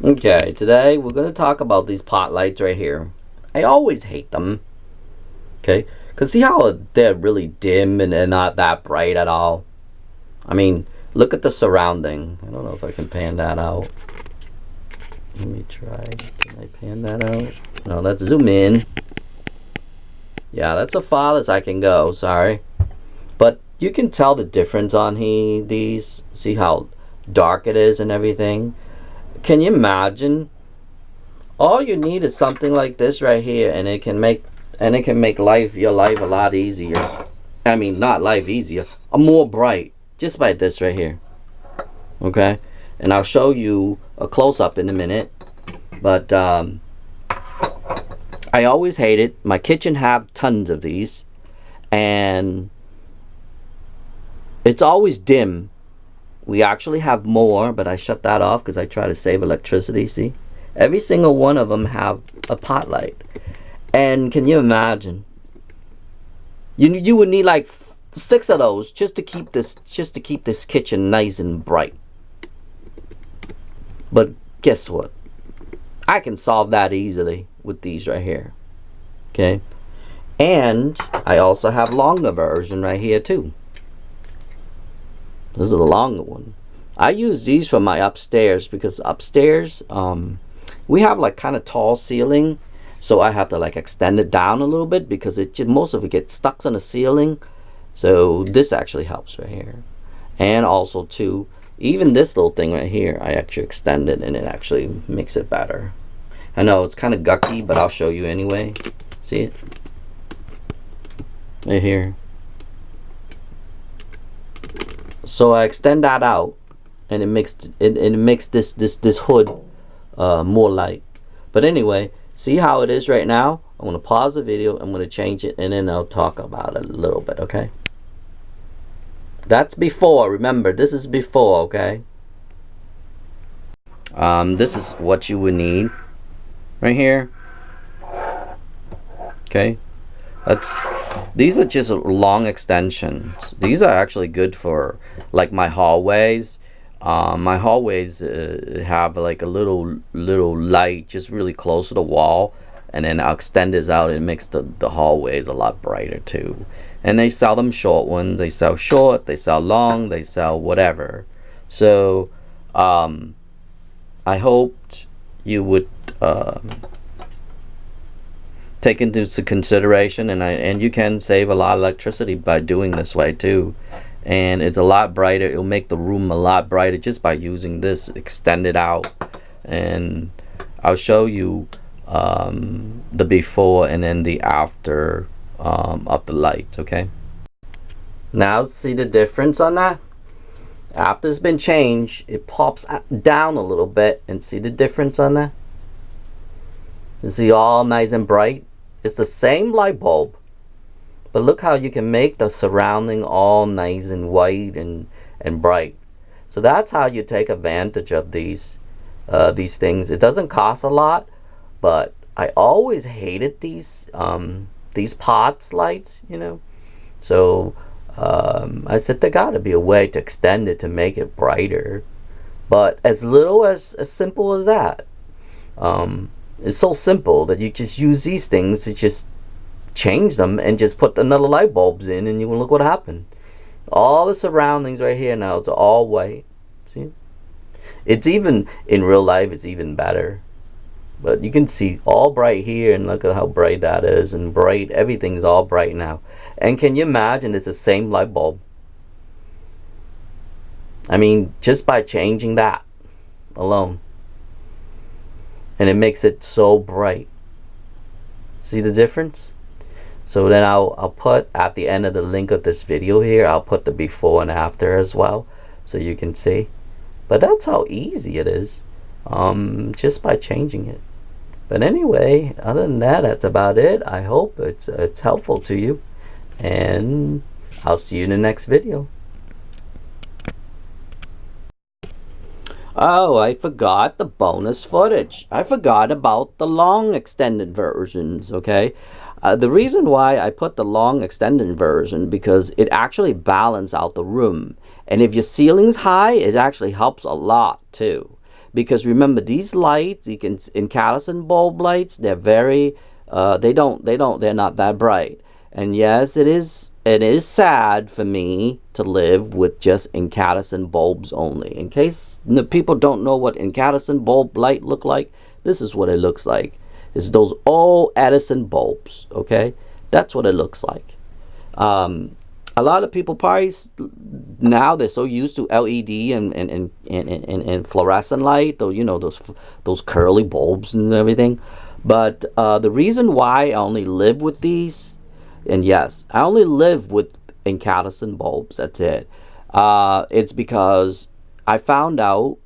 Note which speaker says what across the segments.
Speaker 1: Okay, today we're going to talk about these pot lights right here. I always hate them. Okay, because see how they're really dim and they're not that bright at all? I mean, look at the surrounding. I don't know if I can pan that out. Let me try. Can I pan that out? No, let's zoom in. Yeah, that's as far as I can go. Sorry. But you can tell the difference on these. See how dark it is and everything? Can you imagine? All you need is something like this right here, and it can make your life a lot easier. I mean, not life easier, more bright, just by this right here. Okay, and I'll show you a close-up in a minute. But I always hate it. My kitchen have tons of these, and it's always dim. We actually have more, but I shut that off because I try to save electricity. See, every single one of them have a pot light. And can you imagine? You would need like 6 of those just to keep this kitchen nice and bright. But guess what? I can solve that easily with these right here. Okay? And I also have longer version right here too. This is the longer one. I use these for my upstairs because upstairs we have like kind of tall ceiling, so I have to like extend it down a little bit because most of it gets stuck on the ceiling. So this actually helps right here. And also too, even this little thing right here, I actually extend it and it actually makes it better. I know it's kind of gucky, but I'll show you anyway. See it? Right here. So I extend that out, and it makes this hood more light. But anyway, see how it is right now? I'm gonna pause the video. I'm gonna change it, and then I'll talk about it a little bit. Okay? That's before. Remember, this is before. Okay? This is what you would need right here. Okay? These are just long extensions. These are actually good for like my hallways. My hallways have like a little light just really close to the wall, and then I'll extend this out and it makes the hallways a lot brighter too. And they sell them short ones. They sell short, they sell long, they sell whatever. So I hoped you would take into consideration, and you can save a lot of electricity by doing this way too. And it's a lot brighter. It'll make the room a lot brighter just by using this extended out. And I'll show you the before and then the after of the lights. Okay, now see the difference on that. After it's been changed, it pops down a little bit, and see the difference on that. You see, all nice and bright. It's the same light bulb, but look how you can make the surrounding all nice and white and bright. So that's how you take advantage of these things. It doesn't cost a lot, but I always hated these pots lights, you know. So I said there gotta be a way to extend it to make it brighter, but as simple as that. It's so simple that you just use these things to just change them and just put another light bulbs in, and you will look what happened. All the surroundings right here now, it's all white. See, it's even in real life, it's even better. But you can see all bright here, and look at how bright that is, and bright, everything's all bright now. And can you imagine it's the same light bulb? I mean, just by changing that alone, and it makes it so bright. See the difference? So then I'll put at the end of the link of this video here, I'll put the before and after as well, so you can see. But that's how easy it is, just by changing it. But anyway, other than that, that's about it. I hope it's helpful to you, and I'll see you in the next video. Oh, I forgot the bonus footage. I forgot about the long extended versions, okay? The reason why I put the long extended version, because it actually balances out the room. And if your ceiling's high, it actually helps a lot too. because remember, these lights, you can, incandescent bulb lights, they're very they're not that bright. And yes, it is sad for me to live with just incandescent bulbs only. In case the people don't know what incandescent bulb light look like, this is what it looks like. It's those old Edison bulbs, okay? That's what it looks like. A lot of people probably now, they're so used to LED and fluorescent light, though, you know, those curly bulbs and everything. But the reason why I only live with these, and yes, I only live with incandescent bulbs, that's it. It's because I found out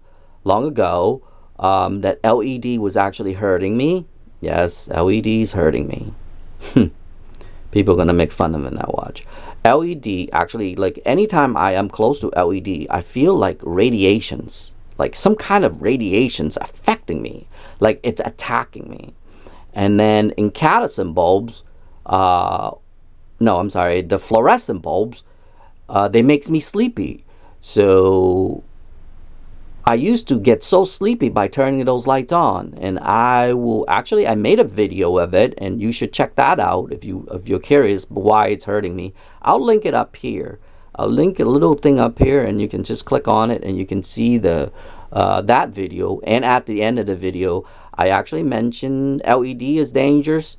Speaker 1: long ago that LED was actually hurting me. Yes, LED's hurting me. People are gonna make fun of me now, watch. LED, actually, like anytime I am close to LED, I feel like radiations, like some kind of radiations affecting me, like it's attacking me. And then incandescent bulbs, no, I'm sorry, the fluorescent bulbs, they makes me sleepy. So I used to get so sleepy by turning those lights on, and I made a video of it, and you should check that out if you're curious why it's hurting me. I'll link it up here. I'll link a little thing up here, and you can just click on it, and you can see the that video. And at the end of the video, I actually mentioned LED is dangerous,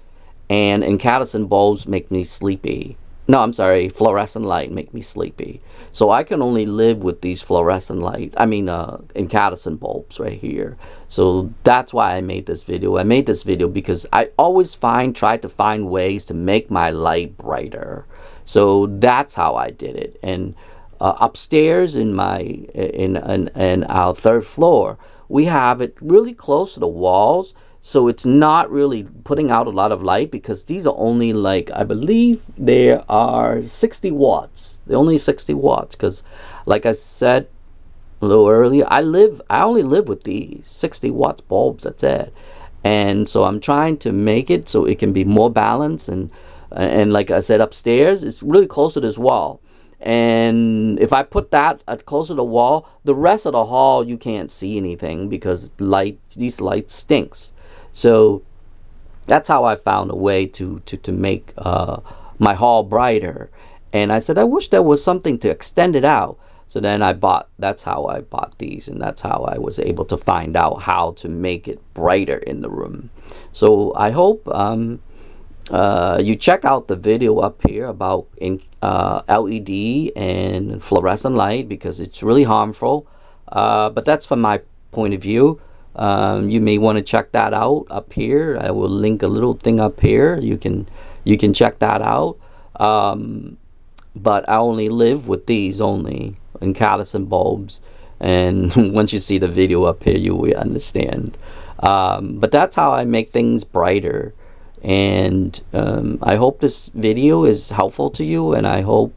Speaker 1: and incandescent bulbs make me sleepy. No, I'm sorry, fluorescent light make me sleepy. So I can only live with these fluorescent light, incandescent bulbs right here. So that's why I made this video. I made this video because I always try to find ways to make my light brighter. So that's how I did it. And upstairs in our third floor, we have it really close to the walls. So it's not really putting out a lot of light, because these are only, like, I believe there are 60 watts. They're only 60 watts because, like I said a little earlier, I only live with these 60 watts bulbs, that's it. And so I'm trying to make it so it can be more balanced. And like I said, upstairs, it's really close to this wall. And if I put that close to the wall, the rest of the hall, you can't see anything because these lights stinks. So that's how I found a way to make my hall brighter. And I said, I wish there was something to extend it out. So then that's how I bought these, and that's how I was able to find out how to make it brighter in the room. So I hope you check out the video up here about LED and fluorescent light, because it's really harmful. But that's from my point of view. You may want to check that out up here. I will link a little thing up here. You can check that out. But I only live with these only, incandescent bulbs. And once you see the video up here, you will understand. But that's how I make things brighter. And I hope this video is helpful to you, and I hope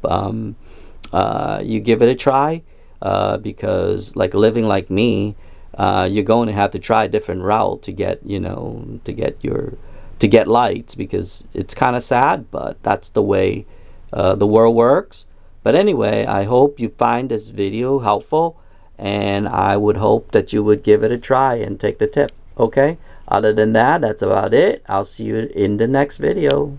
Speaker 1: you give it a try, because like living like me, you're going to have to try a different route to get lights, because it's kind of sad, but that's the way the world works. But anyway, I hope you find this video helpful, and I would hope that you would give it a try and take the tip. Okay, other than that, that's about it. I'll see you in the next video.